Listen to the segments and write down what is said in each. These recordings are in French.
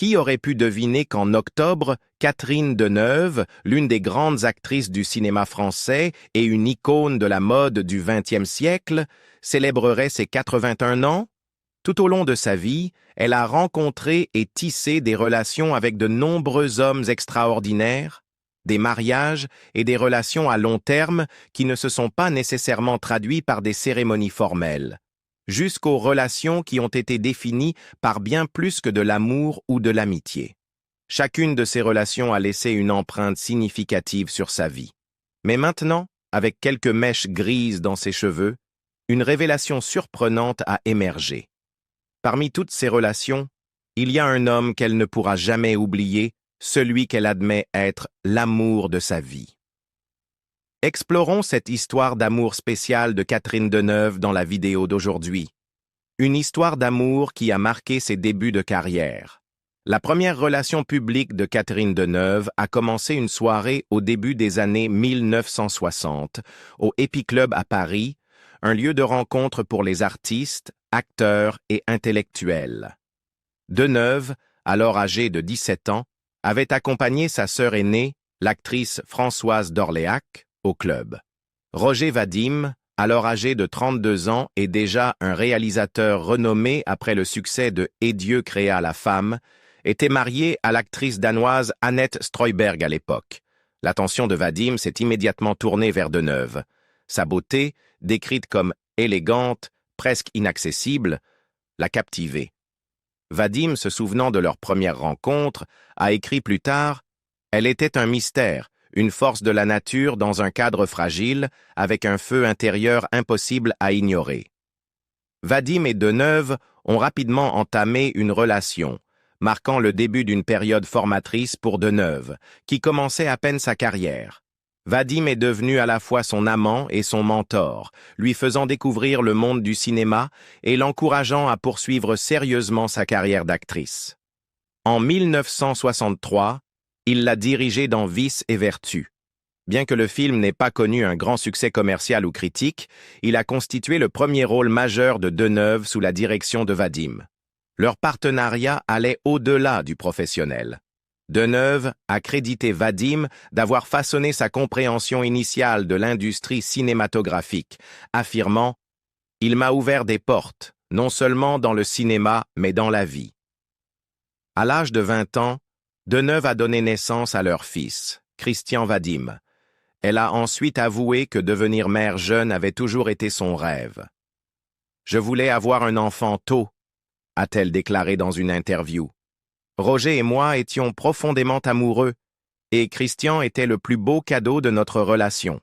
Qui aurait pu deviner qu'en octobre, Catherine Deneuve, l'une des grandes actrices du cinéma français et une icône de la mode du XXe siècle, célébrerait ses 81 ans? Tout au long de sa vie, elle a rencontré et tissé des relations avec de nombreux hommes extraordinaires, des mariages et des relations à long terme qui ne se sont pas nécessairement traduits par des cérémonies formelles, jusqu'aux relations qui ont été définies par bien plus que de l'amour ou de l'amitié. Chacune de ces relations a laissé une empreinte significative sur sa vie. Mais maintenant, avec quelques mèches grises dans ses cheveux, une révélation surprenante a émergé. Parmi toutes ces relations, il y a un homme qu'elle ne pourra jamais oublier, celui qu'elle admet être l'amour de sa vie. Explorons cette histoire d'amour spéciale de Catherine Deneuve dans la vidéo d'aujourd'hui. Une histoire d'amour qui a marqué ses débuts de carrière. La première relation publique de Catherine Deneuve a commencé une soirée au début des années 1960 au Happy Club à Paris, un lieu de rencontre pour les artistes, acteurs et intellectuels. Deneuve, alors âgée de 17 ans, avait accompagné sa sœur aînée, l'actrice Françoise d'Orléac, au club. Roger Vadim, alors âgé de 32 ans et déjà un réalisateur renommé après le succès de Et Dieu créa la femme, était marié à l'actrice danoise Annette Strøyberg à l'époque. L'attention de Vadim s'est immédiatement tournée vers Deneuve. Sa beauté, décrite comme élégante, presque inaccessible, l'a captivée. Vadim, se souvenant de leur première rencontre, a écrit plus tard « Elle était un mystère, une force de la nature dans un cadre fragile, avec un feu intérieur impossible à ignorer. » Vadim et Deneuve ont rapidement entamé une relation, marquant le début d'une période formatrice pour Deneuve, qui commençait à peine sa carrière. Vadim est devenu à la fois son amant et son mentor, lui faisant découvrir le monde du cinéma et l'encourageant à poursuivre sérieusement sa carrière d'actrice. En 1963, il l'a dirigé dans Vice et Vertu. Bien que le film n'ait pas connu un grand succès commercial ou critique, il a constitué le premier rôle majeur de Deneuve sous la direction de Vadim. Leur partenariat allait au-delà du professionnel. Deneuve a crédité Vadim d'avoir façonné sa compréhension initiale de l'industrie cinématographique, affirmant « Il m'a ouvert des portes, non seulement dans le cinéma, mais dans la vie. » À l'âge de 20 ans, Deneuve a donné naissance à leur fils, Christian Vadim. Elle a ensuite avoué que devenir mère jeune avait toujours été son rêve. « Je voulais avoir un enfant tôt », a-t-elle déclaré dans une interview. Roger et moi étions profondément amoureux, et Christian était le plus beau cadeau de notre relation.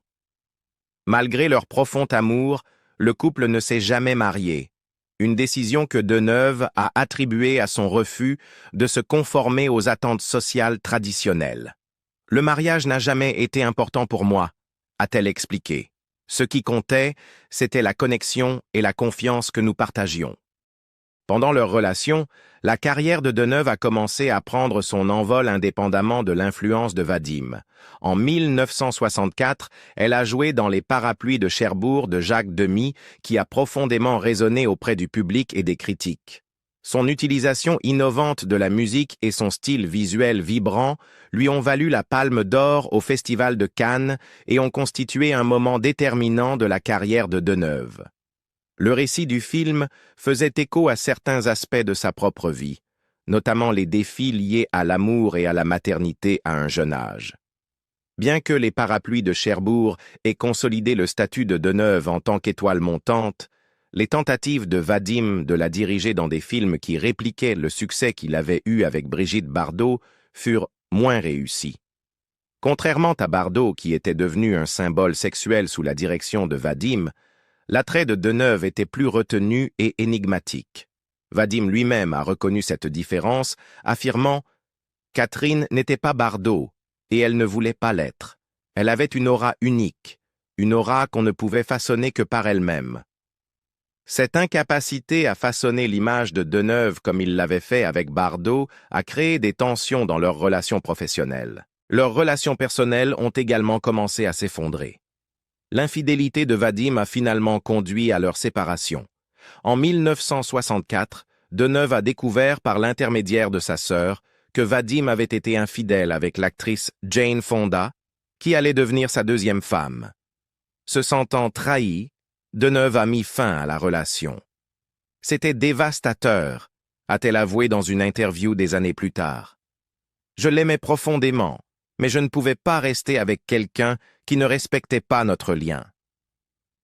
Malgré leur profond amour, le couple ne s'est jamais marié, une décision que Deneuve a attribuée à son refus de se conformer aux attentes sociales traditionnelles. « Le mariage n'a jamais été important pour moi », a-t-elle expliqué. Ce qui comptait, c'était la connexion et la confiance que nous partagions. Pendant leur relation, la carrière de Deneuve a commencé à prendre son envol indépendamment de l'influence de Vadim. En 1964, elle a joué dans Les Parapluies de Cherbourg de Jacques Demy, qui a profondément résonné auprès du public et des critiques. Son utilisation innovante de la musique et son style visuel vibrant lui ont valu la Palme d'Or au Festival de Cannes et ont constitué un moment déterminant de la carrière de Deneuve. Le récit du film faisait écho à certains aspects de sa propre vie, notamment les défis liés à l'amour et à la maternité à un jeune âge. Bien que Les Parapluies de Cherbourg aient consolidé le statut de Deneuve en tant qu'étoile montante, les tentatives de Vadim de la diriger dans des films qui répliquaient le succès qu'il avait eu avec Brigitte Bardot furent moins réussies. Contrairement à Bardot, qui était devenu un symbole sexuel sous la direction de Vadim, l'attrait de Deneuve était plus retenu et énigmatique. Vadim lui-même a reconnu cette différence, affirmant « Catherine n'était pas Bardot, et elle ne voulait pas l'être. Elle avait une aura unique, une aura qu'on ne pouvait façonner que par elle-même. » Cette incapacité à façonner l'image de Deneuve comme il l'avait fait avec Bardot a créé des tensions dans leurs relations professionnelles. Leurs relations personnelles ont également commencé à s'effondrer. L'infidélité de Vadim a finalement conduit à leur séparation. En 1964, Deneuve a découvert par l'intermédiaire de sa sœur que Vadim avait été infidèle avec l'actrice Jane Fonda, qui allait devenir sa deuxième femme. Se sentant trahi, Deneuve a mis fin à la relation. C'était dévastateur, a-t-elle avoué dans une interview des années plus tard. Je l'aimais profondément, mais je ne pouvais pas rester avec quelqu'un qui ne respectait pas notre lien.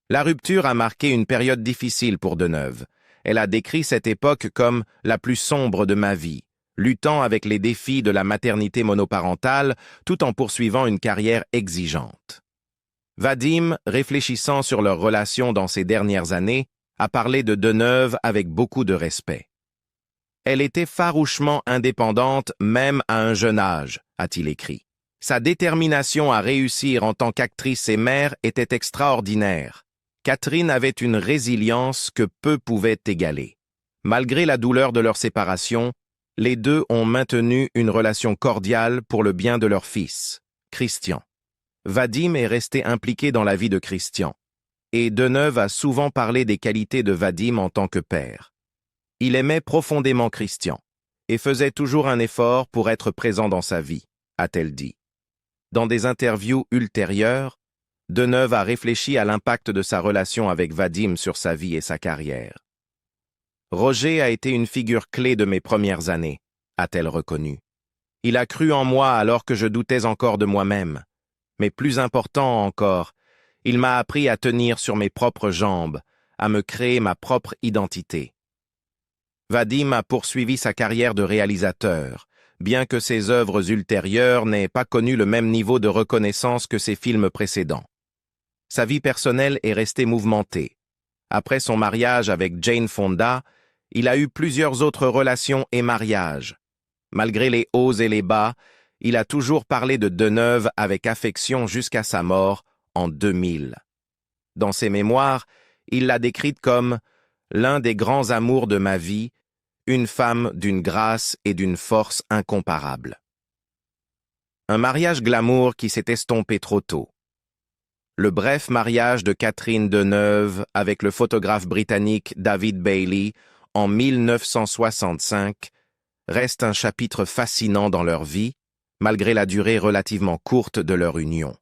La rupture a marqué une période difficile pour Deneuve. Elle a décrit cette époque comme la plus sombre de ma vie, luttant avec les défis de la maternité monoparentale tout en poursuivant une carrière exigeante. Vadim, réfléchissant sur leur relation dans ces dernières années, a parlé de Deneuve avec beaucoup de respect. Elle était farouchement indépendante même à un jeune âge, a-t-il écrit. Sa détermination à réussir en tant qu'actrice et mère était extraordinaire. Catherine avait une résilience que peu pouvaient égaler. Malgré la douleur de leur séparation, les deux ont maintenu une relation cordiale pour le bien de leur fils, Christian. Vadim est resté impliqué dans la vie de Christian, et Deneuve a souvent parlé des qualités de Vadim en tant que père. Il aimait profondément Christian, et faisait toujours un effort pour être présent dans sa vie, a-t-elle dit. Dans des interviews ultérieures, Deneuve a réfléchi à l'impact de sa relation avec Vadim sur sa vie et sa carrière. Roger a été une figure clé de mes premières années, a-t-elle reconnu. Il a cru en moi alors que je doutais encore de moi-même. Mais plus important encore, il m'a appris à tenir sur mes propres jambes, à me créer ma propre identité. Vadim a poursuivi sa carrière de réalisateur, bien que ses œuvres ultérieures n'aient pas connu le même niveau de reconnaissance que ses films précédents. Sa vie personnelle est restée mouvementée. Après son mariage avec Jane Fonda, il a eu plusieurs autres relations et mariages. Malgré les hauts et les bas, il a toujours parlé de Deneuve avec affection jusqu'à sa mort en 2000. Dans ses mémoires, il l'a décrite comme « l'un des grands amours de ma vie, une femme d'une grâce et d'une force incomparables ». Un mariage glamour qui s'est estompé trop tôt. Le bref mariage de Catherine Deneuve avec le photographe britannique David Bailey en 1965 reste un chapitre fascinant dans leur vie, malgré la durée relativement courte de leur union.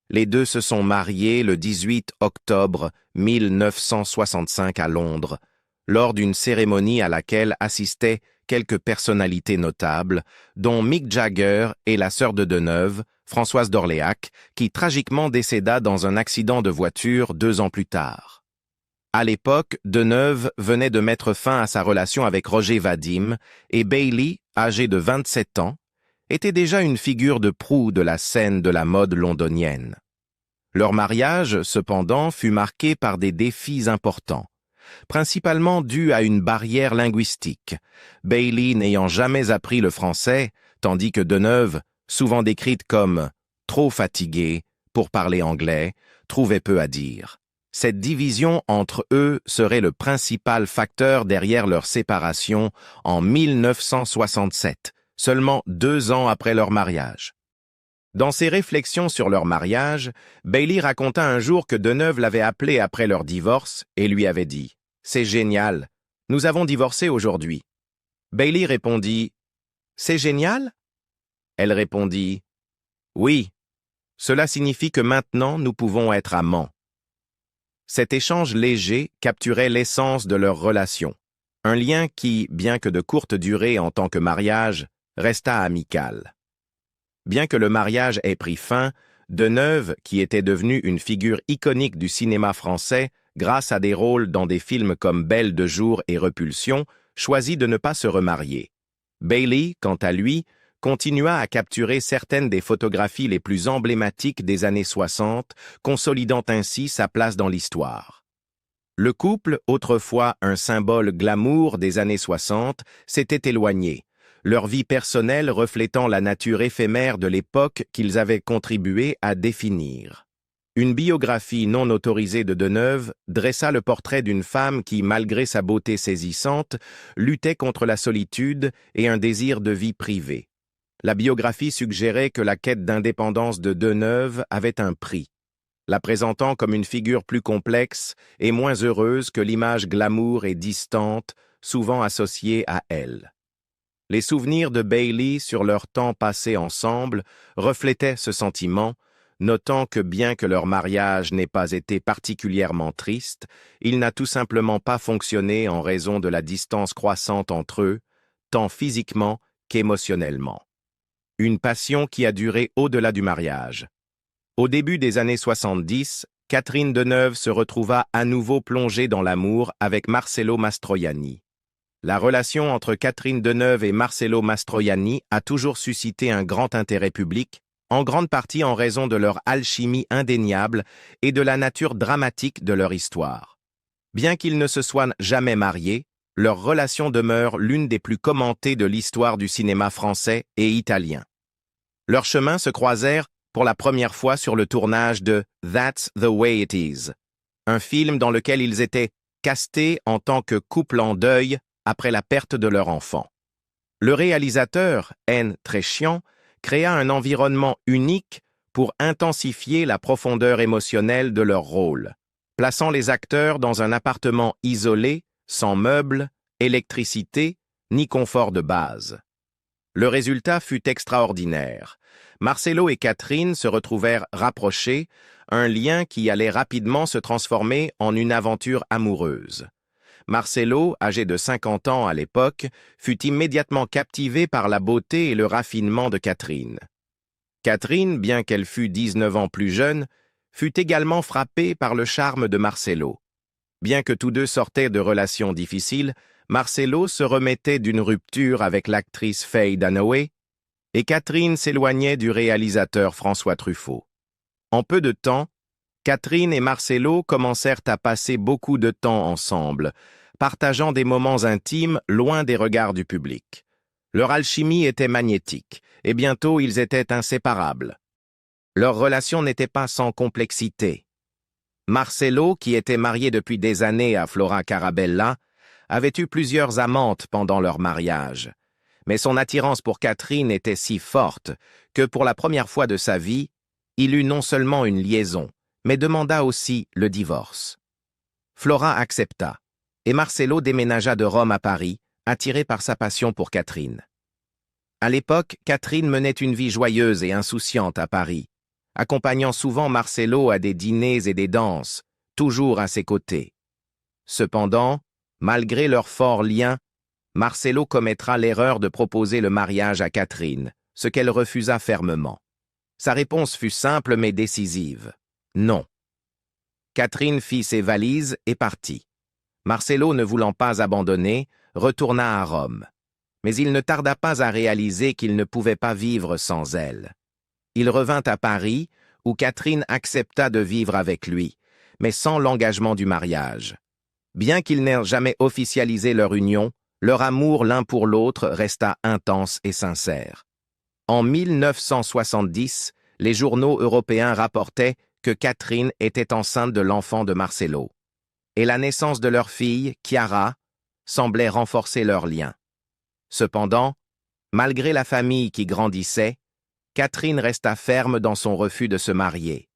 Les deux se sont mariés le 18 octobre 1965 à Londres, lors d'une cérémonie à laquelle assistaient quelques personnalités notables, dont Mick Jagger et la sœur de Deneuve, Françoise d'Orléac, qui tragiquement décéda dans un accident de voiture 2 ans plus tard. À l'époque, Deneuve venait de mettre fin à sa relation avec Roger Vadim et Bailey, âgé de 27 ans, était déjà une figure de proue de la scène de la mode londonienne. Leur mariage, cependant, fut marqué par des défis importants, principalement dus à une barrière linguistique, Bailey n'ayant jamais appris le français, tandis que Deneuve, souvent décrite comme « trop fatiguée » pour parler anglais, trouvait peu à dire. Cette division entre eux serait le principal facteur derrière leur séparation en 1967, seulement 2 ans après leur mariage. Dans ses réflexions sur leur mariage, Bailey raconta un jour que Deneuve l'avait appelé après leur divorce et lui avait dit « C'est génial, nous avons divorcé aujourd'hui ». Bailey répondit « C'est génial ?» Elle répondit « Oui, cela signifie que maintenant nous pouvons être amants. » Cet échange léger capturait l'essence de leur relation, un lien qui, bien que de courte durée en tant que mariage, resta amical. Bien que le mariage ait pris fin, Deneuve, qui était devenue une figure iconique du cinéma français grâce à des rôles dans des films comme Belle de jour et Repulsion, choisit de ne pas se remarier. Bailey, quant à lui, continua à capturer certaines des photographies les plus emblématiques des années 60, consolidant ainsi sa place dans l'histoire. Le couple, autrefois un symbole glamour des années 60, s'était éloigné, leur vie personnelle reflétant la nature éphémère de l'époque qu'ils avaient contribué à définir. Une biographie non autorisée de Deneuve dressa le portrait d'une femme qui, malgré sa beauté saisissante, luttait contre la solitude et un désir de vie privée. La biographie suggérait que la quête d'indépendance de Deneuve avait un prix, la présentant comme une figure plus complexe et moins heureuse que l'image glamour et distante, souvent associés à elle. Les souvenirs de Bailey sur leur temps passé ensemble reflétaient ce sentiment, notant que bien que leur mariage n'ait pas été particulièrement triste, il n'a tout simplement pas fonctionné en raison de la distance croissante entre eux, tant physiquement qu'émotionnellement. Une passion qui a duré au-delà du mariage. Au début des années 70, Catherine Deneuve se retrouva à nouveau plongée dans l'amour avec Marcello Mastroianni. La relation entre Catherine Deneuve et Marcello Mastroianni a toujours suscité un grand intérêt public, en grande partie en raison de leur alchimie indéniable et de la nature dramatique de leur histoire. Bien qu'ils ne se soient jamais mariés, leur relation demeure l'une des plus commentées de l'histoire du cinéma français et italien. Leurs chemins se croisèrent pour la première fois sur le tournage de That's the Way It Is, un film dans lequel ils étaient castés en tant que couple en deuil après la perte de leur enfant. Le réalisateur, N. Tréchian, créa un environnement unique pour intensifier la profondeur émotionnelle de leur rôle, plaçant les acteurs dans un appartement isolé, sans meubles, électricité, ni confort de base. Le résultat fut extraordinaire. Marcello et Catherine se retrouvèrent rapprochés, un lien qui allait rapidement se transformer en une aventure amoureuse. Marcello, âgé de 50 ans à l'époque, fut immédiatement captivé par la beauté et le raffinement de Catherine. Catherine, bien qu'elle fût 19 ans plus jeune, fut également frappée par le charme de Marcello. Bien que tous deux sortaient de relations difficiles, Marcello se remettait d'une rupture avec l'actrice Faye Dunaway et Catherine s'éloignait du réalisateur François Truffaut. En peu de temps, Catherine et Marcello commencèrent à passer beaucoup de temps ensemble, partageant des moments intimes loin des regards du public. Leur alchimie était magnétique, et bientôt ils étaient inséparables. Leur relation n'était pas sans complexité. Marcello, qui était marié depuis des années à Flora Carabella, avait eu plusieurs amantes pendant leur mariage. Mais son attirance pour Catherine était si forte que pour la première fois de sa vie, il eut non seulement une liaison, mais demanda aussi le divorce. Flora accepta, et Marcello déménagea de Rome à Paris, attiré par sa passion pour Catherine. À l'époque, Catherine menait une vie joyeuse et insouciante à Paris, accompagnant souvent Marcello à des dîners et des danses, toujours à ses côtés. Cependant, malgré leur fort lien, Marcello commettra l'erreur de proposer le mariage à Catherine, ce qu'elle refusa fermement. Sa réponse fut simple mais décisive. Non. Catherine fit ses valises et partit. Marcello, ne voulant pas abandonner, retourna à Rome. Mais il ne tarda pas à réaliser qu'il ne pouvait pas vivre sans elle. Il revint à Paris, où Catherine accepta de vivre avec lui, mais sans l'engagement du mariage. Bien qu'ils n'aient jamais officialisé leur union, leur amour l'un pour l'autre resta intense et sincère. En 1970, les journaux européens rapportaient que Catherine était enceinte de l'enfant de Marcello. Et la naissance de leur fille, Chiara, semblait renforcer leur lien. Cependant, malgré la famille qui grandissait, Catherine resta ferme dans son refus de se marier.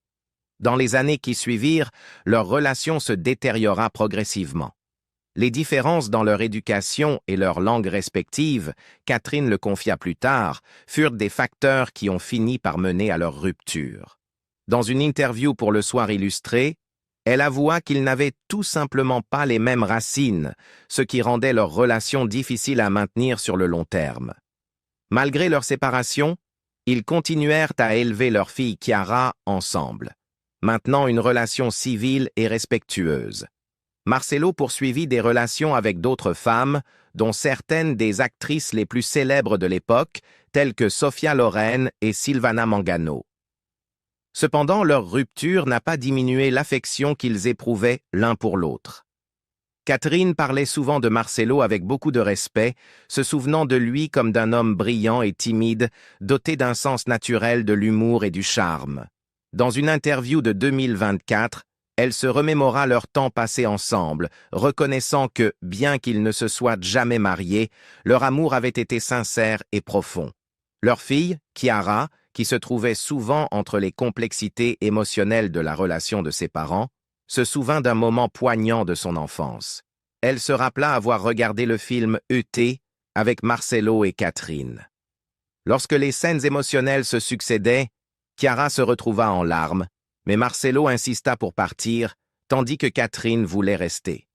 Dans les années qui suivirent, leur relation se détériora progressivement. Les différences dans leur éducation et leur langue respective, Catherine le confia plus tard, furent des facteurs qui ont fini par mener à leur rupture. Dans une interview pour Le Soir illustré, elle avoua qu'ils n'avaient tout simplement pas les mêmes racines, ce qui rendait leur relation difficile à maintenir sur le long terme. Malgré leur séparation, ils continuèrent à élever leur fille Chiara ensemble, maintenant une relation civile et respectueuse. Marcello poursuivit des relations avec d'autres femmes, dont certaines des actrices les plus célèbres de l'époque, telles que Sophia Loren et Silvana Mangano. Cependant, leur rupture n'a pas diminué l'affection qu'ils éprouvaient l'un pour l'autre. Catherine parlait souvent de Marcello avec beaucoup de respect, se souvenant de lui comme d'un homme brillant et timide, doté d'un sens naturel de l'humour et du charme. Dans une interview de 2024, elle se remémora leur temps passé ensemble, reconnaissant que, bien qu'ils ne se soient jamais mariés, leur amour avait été sincère et profond. Leur fille, Chiara, qui se trouvait souvent entre les complexités émotionnelles de la relation de ses parents, se souvint d'un moment poignant de son enfance. elle se rappela avoir regardé le film E.T. avec Marcelo et Catherine. Lorsque les scènes émotionnelles se succédaient, Chiara se retrouva en larmes, mais Marcelo insista pour partir, tandis que Catherine voulait rester.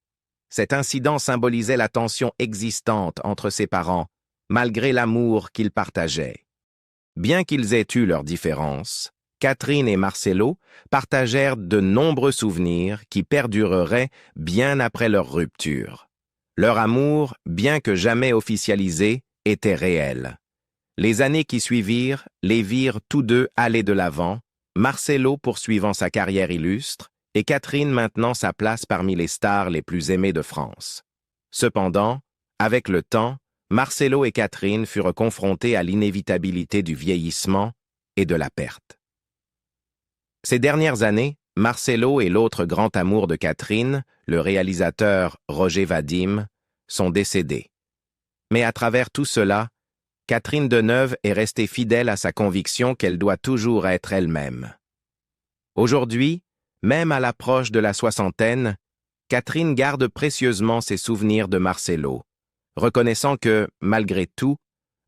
Cet incident symbolisait la tension existante entre ses parents, malgré l'amour qu'ils partageaient. Bien qu'ils aient eu leurs différences, Catherine et Marcelo partagèrent de nombreux souvenirs qui perdureraient bien après leur rupture. Leur amour, bien que jamais officialisé, était réel. Les années qui suivirent les virent tous deux aller de l'avant, Marcelo poursuivant sa carrière illustre et Catherine maintenant sa place parmi les stars les plus aimées de France. Cependant, avec le temps, Marcelo et Catherine furent confrontés à l'inévitabilité du vieillissement et de la perte. Ces dernières années, Marcelo et l'autre grand amour de Catherine, le réalisateur Roger Vadim, sont décédés. Mais à travers tout cela, Catherine Deneuve est restée fidèle à sa conviction qu'elle doit toujours être elle-même. Aujourd'hui, même à l'approche de la soixantaine, Catherine garde précieusement ses souvenirs de Marcelo, reconnaissant que, malgré tout,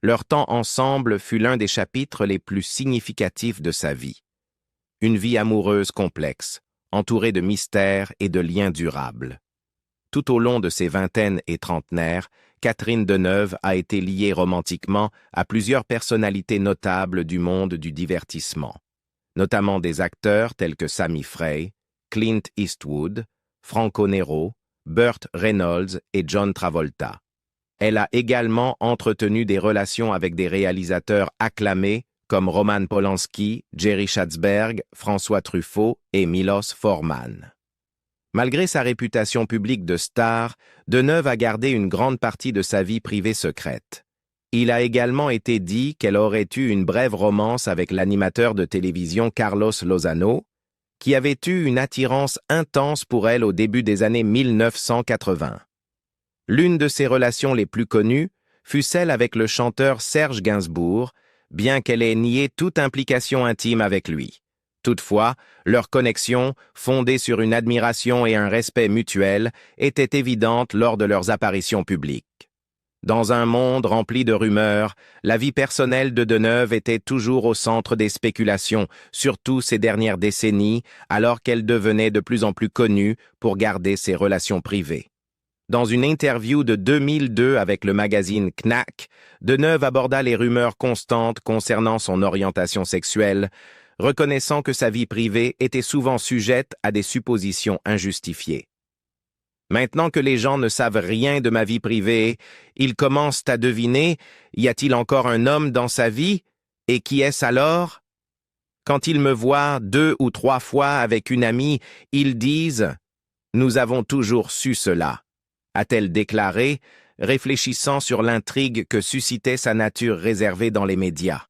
leur temps ensemble fut l'un des chapitres les plus significatifs de sa vie. Une vie amoureuse complexe, entourée de mystères et de liens durables. Tout au long de ses vingtaines et trentenaires, Catherine Deneuve a été liée romantiquement à plusieurs personnalités notables du monde du divertissement, notamment des acteurs tels que Sammy Frey, Clint Eastwood, Franco Nero, Burt Reynolds et John Travolta. Elle a également entretenu des relations avec des réalisateurs acclamés comme Roman Polanski, Jerry Schatzberg, François Truffaut et Milos Forman. Malgré sa réputation publique de star, Deneuve a gardé une grande partie de sa vie privée secrète. Il a également été dit qu'elle aurait eu une brève romance avec l'animateur de télévision Carlos Lozano, qui avait eu une attirance intense pour elle au début des années 1980. L'une de ses relations les plus connues fut celle avec le chanteur Serge Gainsbourg, bien qu'elle ait nié toute implication intime avec lui. Toutefois, leur connexion, fondée sur une admiration et un respect mutuel, était évidente lors de leurs apparitions publiques. Dans un monde rempli de rumeurs, la vie personnelle de Deneuve était toujours au centre des spéculations, surtout ces dernières décennies, alors qu'elle devenait de plus en plus connue pour garder ses relations privées. Dans une interview de 2002 avec le magazine Knack, Deneuve aborda les rumeurs constantes concernant son orientation sexuelle, reconnaissant que sa vie privée était souvent sujette à des suppositions injustifiées. Maintenant que les gens ne savent rien de ma vie privée, ils commencent à deviner, y a-t-il encore un homme dans sa vie? Et qui est-ce alors? Quand ils me voient 2 ou 3 fois avec une amie, ils disent « Nous avons toujours su cela », a-t-elle déclaré, réfléchissant sur l'intrigue que suscitait sa nature réservée dans les médias.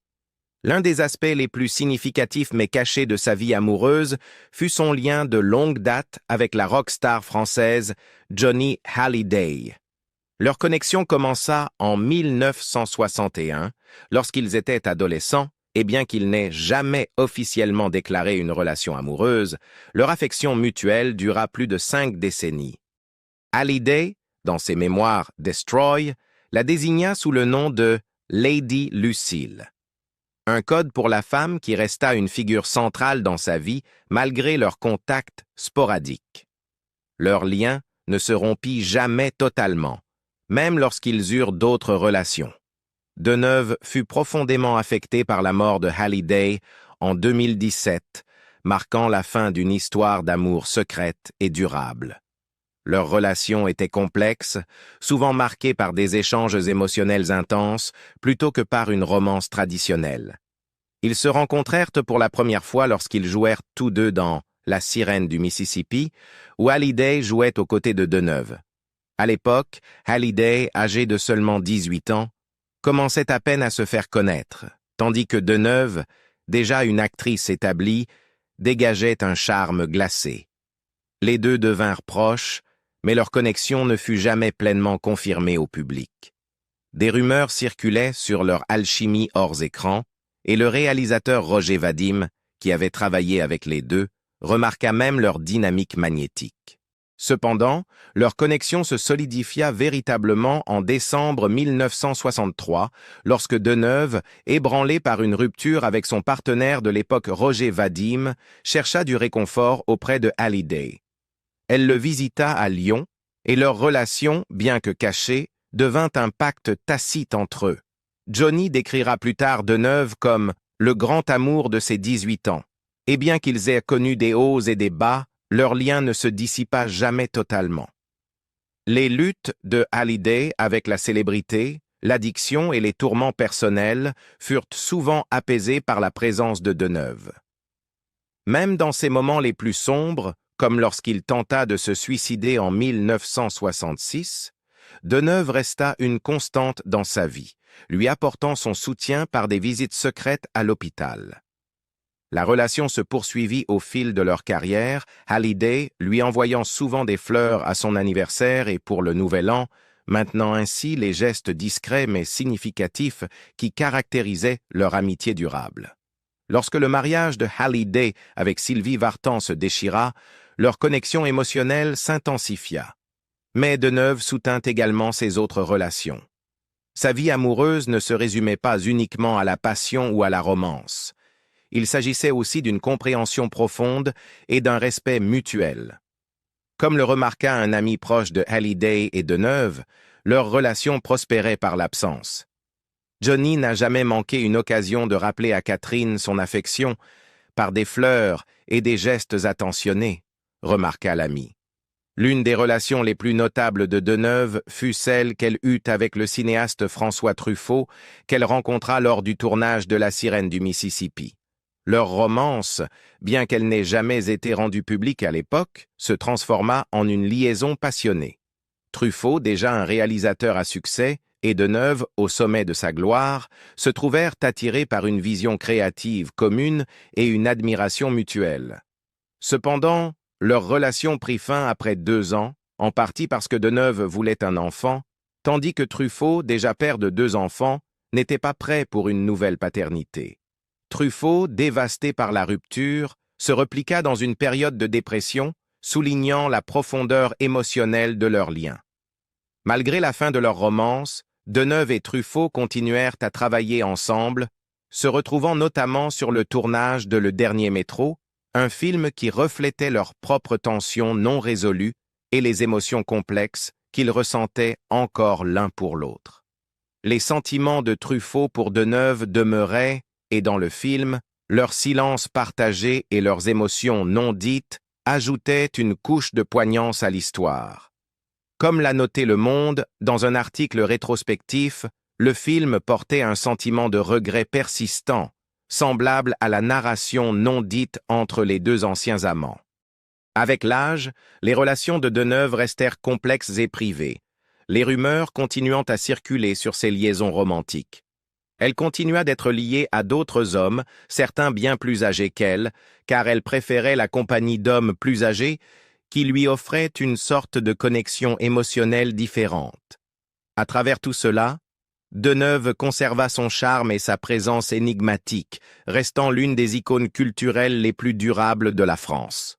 L'un des aspects les plus significatifs mais cachés de sa vie amoureuse fut son lien de longue date avec la rockstar française Johnny Hallyday. Leur connexion commença en 1961, lorsqu'ils étaient adolescents, et bien qu'ils n'aient jamais officiellement déclaré une relation amoureuse, leur affection mutuelle dura plus de 5 décennies. Hallyday, dans ses mémoires Destroy, la désigna sous le nom de Lady Lucille. Un code pour la femme qui resta une figure centrale dans sa vie malgré leurs contacts sporadiques. Leurs liens ne se rompit jamais totalement, même lorsqu'ils eurent d'autres relations. Deneuve fut profondément affectée par la mort de Hallyday en 2017, marquant la fin d'une histoire d'amour secrète et durable. Leur relation était complexe, souvent marquée par des échanges émotionnels intenses plutôt que par une romance traditionnelle. Ils se rencontrèrent pour la première fois lorsqu'ils jouèrent tous deux dans La Sirène du Mississippi, où Hallyday jouait aux côtés de Deneuve. À l'époque, Hallyday, âgée de seulement 18 ans, commençait à peine à se faire connaître, tandis que Deneuve, déjà une actrice établie, dégageait un charme glacé. Les deux devinrent proches, mais leur connexion ne fut jamais pleinement confirmée au public. Des rumeurs circulaient sur leur alchimie hors écran, et le réalisateur Roger Vadim, qui avait travaillé avec les deux, remarqua même leur dynamique magnétique. Cependant, leur connexion se solidifia véritablement en décembre 1963, lorsque Deneuve, ébranlé par une rupture avec son partenaire de l'époque Roger Vadim, chercha du réconfort auprès de Hallyday. Elle le visita à Lyon, et leur relation, bien que cachée, devint un pacte tacite entre eux. Johnny décrira plus tard Deneuve comme « le grand amour de ses 18 ans », et bien qu'ils aient connu des hauts et des bas, leur lien ne se dissipa jamais totalement. Les luttes de Hallyday avec la célébrité, l'addiction et les tourments personnels furent souvent apaisés par la présence de Deneuve. Même dans ses moments les plus sombres, comme lorsqu'il tenta de se suicider en 1966, Deneuve resta une constante dans sa vie, lui apportant son soutien par des visites secrètes à l'hôpital. La relation se poursuivit au fil de leur carrière, Hallyday lui envoyant souvent des fleurs à son anniversaire et pour le Nouvel An, maintenant ainsi les gestes discrets mais significatifs qui caractérisaient leur amitié durable. Lorsque le mariage de Hallyday avec Sylvie Vartan se déchira, leur connexion émotionnelle s'intensifia. Mais Deneuve soutint également ses autres relations. Sa vie amoureuse ne se résumait pas uniquement à la passion ou à la romance. Il s'agissait aussi d'une compréhension profonde et d'un respect mutuel. Comme le remarqua un ami proche de Hallyday et Deneuve, leur relation prospérait par l'absence. Johnny n'a jamais manqué une occasion de rappeler à Catherine son affection par des fleurs et des gestes attentionnés, remarqua l'ami. L'une des relations les plus notables de Deneuve fut celle qu'elle eut avec le cinéaste François Truffaut, qu'elle rencontra lors du tournage de La Sirène du Mississippi. Leur romance, bien qu'elle n'ait jamais été rendue publique à l'époque, se transforma en une liaison passionnée. Truffaut, déjà un réalisateur à succès, et Deneuve, au sommet de sa gloire, se trouvèrent attirés par une vision créative commune et une admiration mutuelle. Cependant, leur relation prit fin après 2 ans, en partie parce que Deneuve voulait un enfant, tandis que Truffaut, déjà père de 2 enfants, n'était pas prêt pour une nouvelle paternité. Truffaut, dévasté par la rupture, se repliqua dans une période de dépression, soulignant la profondeur émotionnelle de leur lien. Malgré la fin de leur romance, Deneuve et Truffaut continuèrent à travailler ensemble, se retrouvant notamment sur le tournage de Le Dernier Métro, un film qui reflétait leurs propres tensions non résolues et les émotions complexes qu'ils ressentaient encore l'un pour l'autre. Les sentiments de Truffaut pour Deneuve demeuraient, et dans le film, leur silence partagé et leurs émotions non dites ajoutaient une couche de poignance à l'histoire. Comme l'a noté Le Monde, dans un article rétrospectif, le film portait un sentiment de regret persistant, semblable à la narration non dite entre les 2 anciens amants. Avec l'âge, les relations de Deneuve restèrent complexes et privées, les rumeurs continuant à circuler sur ces liaisons romantiques. Elle continua d'être liée à d'autres hommes, certains bien plus âgés qu'elle, car elle préférait la compagnie d'hommes plus âgés qui lui offraient une sorte de connexion émotionnelle différente. À travers tout cela, Deneuve conserva son charme et sa présence énigmatique, restant l'une des icônes culturelles les plus durables de la France.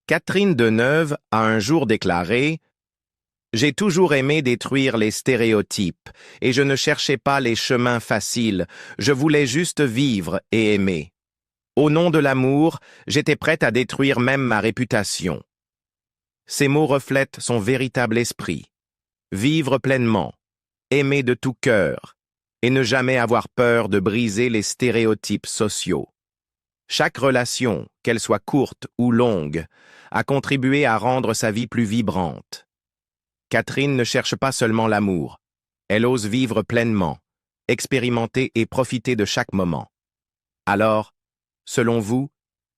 Catherine Deneuve a un jour déclaré « J'ai toujours aimé détruire les stéréotypes, et je ne cherchais pas les chemins faciles, je voulais juste vivre et aimer. Au nom de l'amour, j'étais prête à détruire même ma réputation. » Ces mots reflètent son véritable esprit. Vivre pleinement, aimer de tout cœur, et ne jamais avoir peur de briser les stéréotypes sociaux. Chaque relation, qu'elle soit courte ou longue, a contribué à rendre sa vie plus vibrante. Catherine ne cherche pas seulement l'amour, elle ose vivre pleinement, expérimenter et profiter de chaque moment. Alors, selon vous,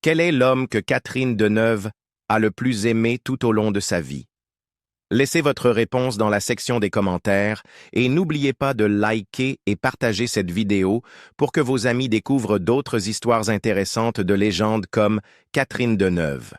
quel est l'homme que Catherine Deneuve a le plus aimé tout au long de sa vie? Laissez votre réponse dans la section des commentaires et n'oubliez pas de liker et partager cette vidéo pour que vos amis découvrent d'autres histoires intéressantes de légendes comme Catherine Deneuve.